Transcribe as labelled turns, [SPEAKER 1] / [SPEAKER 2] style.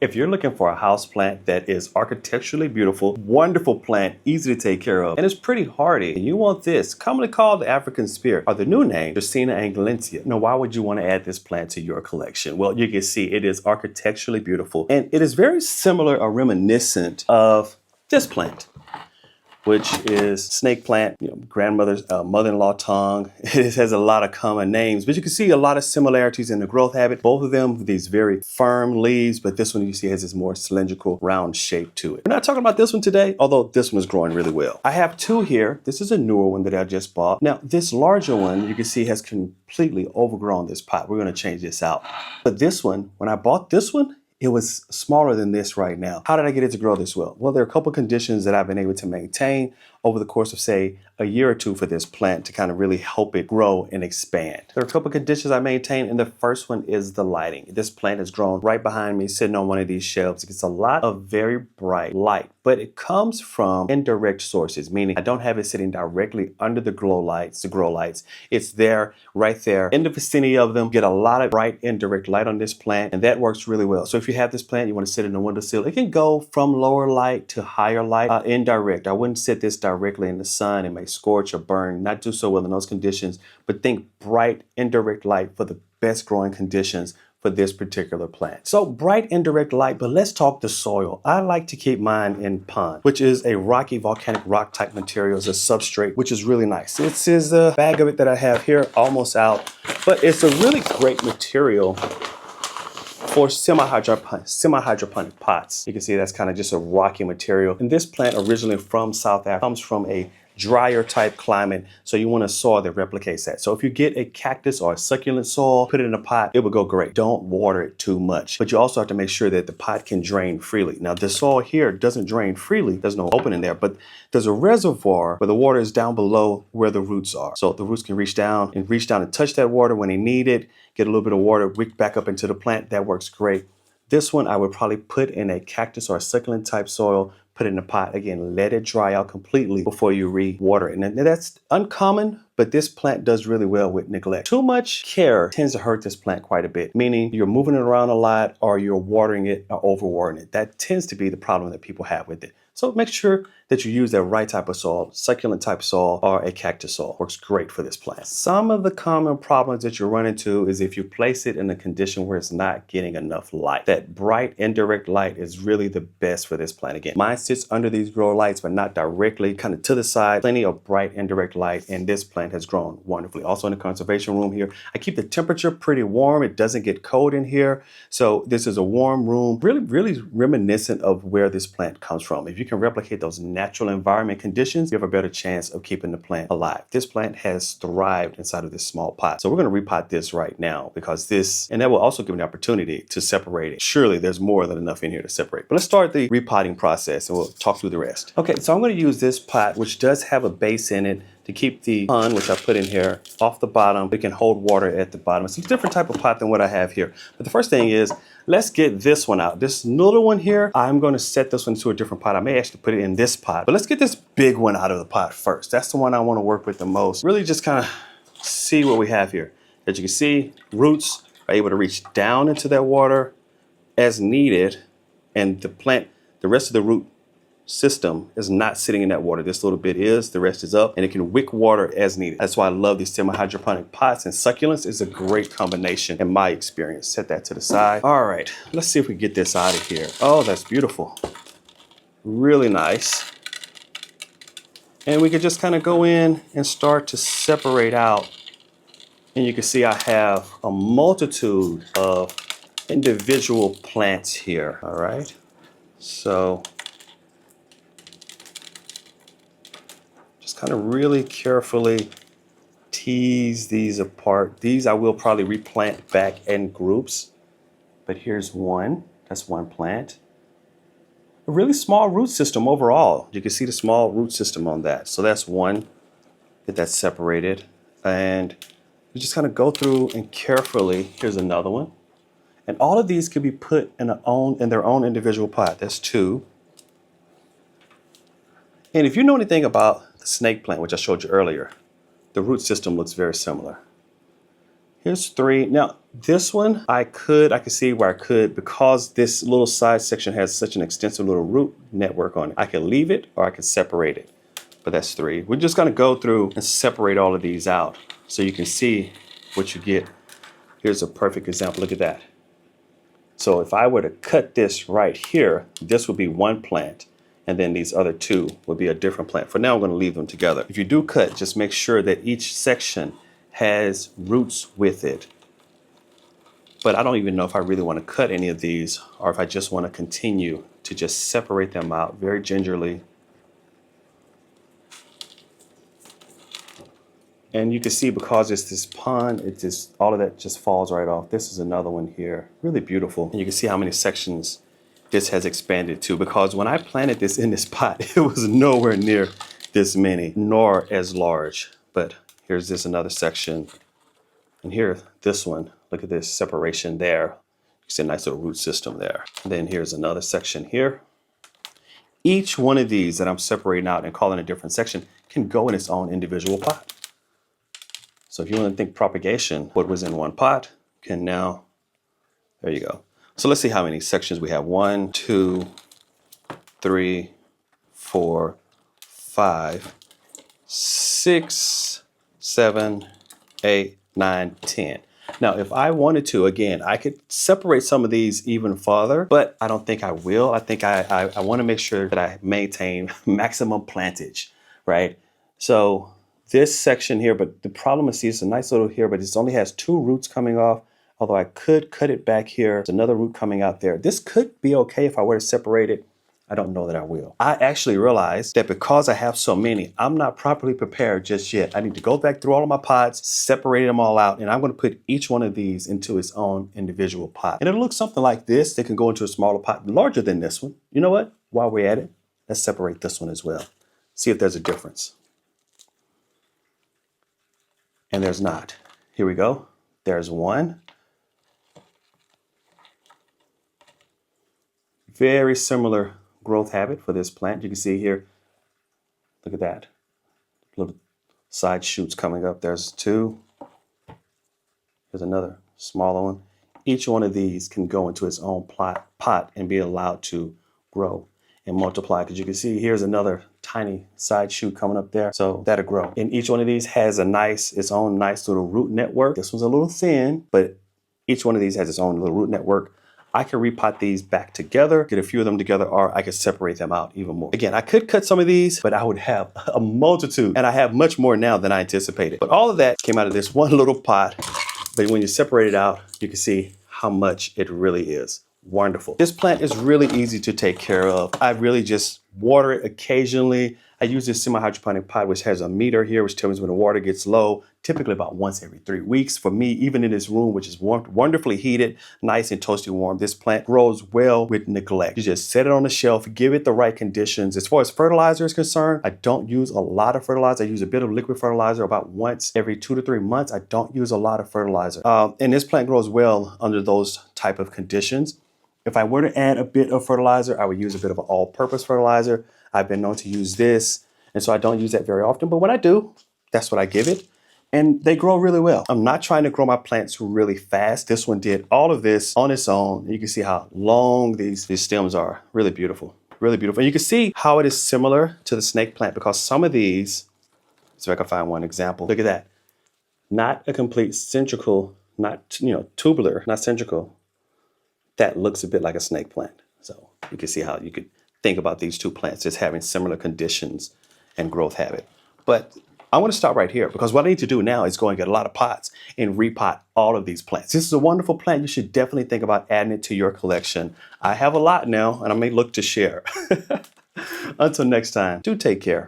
[SPEAKER 1] If you're looking for a house plant that is architecturally beautiful, wonderful plant, easy to take care of, and is pretty hardy, and you want this, commonly called the African spear, or the new name, Dracaena angolensis. Now, why would you want to add this plant to your collection? Well, you can see it is architecturally beautiful, and it is very similar or reminiscent of this plant, which is snake plant, grandmother's mother-in-law tongue. It has a lot of common names, but you can see a lot of similarities in the growth habit. Both of them with these very firm leaves, but this one you see has this more cylindrical round shape to it. We're not talking about this one today, although this one is growing really well. I have two here. This is a newer one that I just bought. Now, this larger one you can see has completely overgrown this pot. We're gonna change this out. But this one, when I bought this one, it was smaller than this right now. How did I get it to grow this well? Well, there are a couple conditions that I've been able to maintain over the course of, say, a year or two for this plant to kind of really help it grow and expand. There are a couple conditions I maintain, and the first one is the lighting. This plant has grown right behind me, sitting on one of these shelves. It gets a lot of very bright light, but it comes from indirect sources, meaning I don't have it sitting directly under the grow lights. It's there, right there, in the vicinity of them. Get a lot of bright indirect light on this plant, and that works really well. So if you have this plant, you want to sit in the windowsill, it can go from lower light to higher light, indirect. I wouldn't sit this directly in the sun. It may scorch or burn, not do so well in those conditions, but think bright indirect light for the best growing conditions for this particular plant. So bright indirect light, but let's talk the soil. I like to keep mine in pond, which is a rocky volcanic rock type material as a substrate, which is really nice. This is a bag of it that I have here, almost out, but it's a really great material for semi-hydroponic pots. You can see that's kind of just a rocky material. And this plant originally from South Africa comes from a drier type climate, so you want a soil that replicates that. So if you get a cactus or a succulent soil, put it in a pot, it will go great. Don't water it too much, but you also have to make sure that the pot can drain freely. Now the soil here doesn't drain freely, there's no opening there, but there's a reservoir where the water is down below where the roots are. So the roots can reach down and touch that water when they need it, get a little bit of water, wick back up into the plant. That works great. This one I would probably put in a cactus or a succulent type soil, put it in a pot. Again, let it dry out completely before you re-water it. And that's uncommon, but this plant does really well with neglect. Too much care tends to hurt this plant quite a bit, meaning you're moving it around a lot or you're watering it or overwatering it. That tends to be the problem that people have with it. So make sure that you use that right type of soil, succulent type soil or a cactus soil. Works great for this plant. Some of the common problems that you run into is if you place it in a condition where it's not getting enough light. That bright indirect light is really the best for this plant. Again, mine sits under these grow lights, but not directly, kind of to the side. Plenty of bright indirect light, and this plant has grown wonderfully. Also in the conservation room here, I keep the temperature pretty warm. It doesn't get cold in here. So this is a warm room, really reminiscent of where this plant comes from. If you can replicate those natural environment conditions, you have a better chance of keeping the plant alive. This plant has thrived inside of this small pot. So we're going to repot this right now because and that will also give an opportunity to separate it. Surely there's more than enough in here to separate. But let's start the repotting process and we'll talk through the rest. Okay, so I'm going to use this pot, which does have a base in it, to keep the pond, which I put in here, off the bottom. It can hold water at the bottom. It's a different type of pot than what I have here. But the first thing is, let's get this one out. This little one here, I'm going to set this one to a different pot. I may actually put it in this pot, but let's get this big one out of the pot first. That's the one I want to work with the most. Really just kind of see what we have here. As you can see, roots are able to reach down into that water as needed, and the rest of the root system is not sitting in that water. This little bit is, the rest is up, and it can wick water as needed. That's why I love these semi-hydroponic pots, and succulents is a great combination in my experience. Set that to the side. All right, let's see if we get this out of here. Oh, that's beautiful. Really nice. And we could just kind of go in and start to separate out. And you can see I have a multitude of individual plants here. All right, so kind of really carefully tease these apart. These I will probably replant back in groups, but here's one. That's one plant. A really small root system overall. You can see the small root system on that. So that's one. Get that separated. And you just kind of go through and carefully, here's another one. And all of these could be put in their own individual pot. That's two. And if you know anything about the snake plant, which I showed you earlier, the root system looks very similar. Here's three. Now, This one, I could see where I could, because this little side section has such an extensive little root network on it. I can leave it or I can separate it, but that's 3. We're just gonna go through and separate all of these out so you can see what you get. Here's a perfect example, look at that. So if I were to cut this right here, this would be one plant, and then these other 2 would be a different plant. For now, I'm gonna leave them together. If you do cut, just make sure that each section has roots with it. But I don't even know if I really want to cut any of these, or if I just want to continue to just separate them out very gingerly. And you can see, because it's this pond, it just, all of that just falls right off. This is another one here, really beautiful. And you can see how many sections this has expanded to, because when I planted this in this pot, it was nowhere near this many, nor as large. But here's this another section. And here, this one, look at this separation there. You see a nice little root system there. And then here's another section here. Each one of these that I'm separating out and calling a different section can go in its own individual pot. So if you want to think propagation, what was in one pot can now, there you go. So let's see how many sections we have. 1, 2, 3, 4, 5, 6, 7, 8, 9, 10. Now, if I wanted to, again, I could separate some of these even farther, but I don't think I will. I think I want to make sure that I maintain maximum plantage, right? So this section here, but the problem is, see, it's a nice little here, but it only has 2 roots coming off, although I could cut it back here. There's another root coming out there. This could be okay if I were to separate it. I don't know that I will. I actually realized that because I have so many, I'm not properly prepared just yet. I need to go back through all of my pots, separate them all out, and I'm going to put each one of these into its own individual pot. And it'll look something like this. They can go into a smaller pot, larger than this one. You know what? While we're at it, let's separate this one as well. See if there's a difference. And there's not. Here we go. There's one. Very similar growth habit for this plant. You can see here, look at that. Little side shoots coming up. There's 2. There's another smaller one. Each one of these can go into its own pot and be allowed to grow and multiply. Because you can see here's another tiny side shoot coming up there. So that'll grow. And each one of these has its own nice little root network. This one's a little thin, but each one of these has its own little root network. I can repot these back together, get a few of them together, or I could separate them out even more. Again, I could cut some of these, but I would have a multitude, and I have much more now than I anticipated. But all of that came out of this one little pot. But when you separate it out, you can see how much it really is. Wonderful. This plant is really easy to take care of. I really just water it occasionally. I use this semi-hydroponic pot, which has a meter here, which tells me when the water gets low, typically about once every 3 weeks. For me, even in this room, which is wonderfully heated, nice and toasty warm, this plant grows well with neglect. You just set it on the shelf, give it the right conditions. As far as fertilizer is concerned, I don't use a lot of fertilizer. I use a bit of liquid fertilizer about once every 2 to 3 months. I don't use a lot of fertilizer. And this plant grows well under those type of conditions. If I were to add a bit of fertilizer, I would use a bit of an all-purpose fertilizer. I've been known to use this, and so I don't use that very often. But when I do, that's what I give it. And they grow really well. I'm not trying to grow my plants really fast. This one did all of this on its own. You can see how long these stems are. Really beautiful, really beautiful. And you can see how it is similar to the snake plant, because some of these, let's see if I can find one example. Look at that. Not a complete cylindrical, not, tubular, not cylindrical. That looks a bit like a snake plant. So you can see how you could think about these 2 plants as having similar conditions and growth habit. But I want to stop right here, because what I need to do now is go and get a lot of pots and repot all of these plants. This is a wonderful plant. You should definitely think about adding it to your collection. I have a lot now, and I may look to share. Until next time, do take care.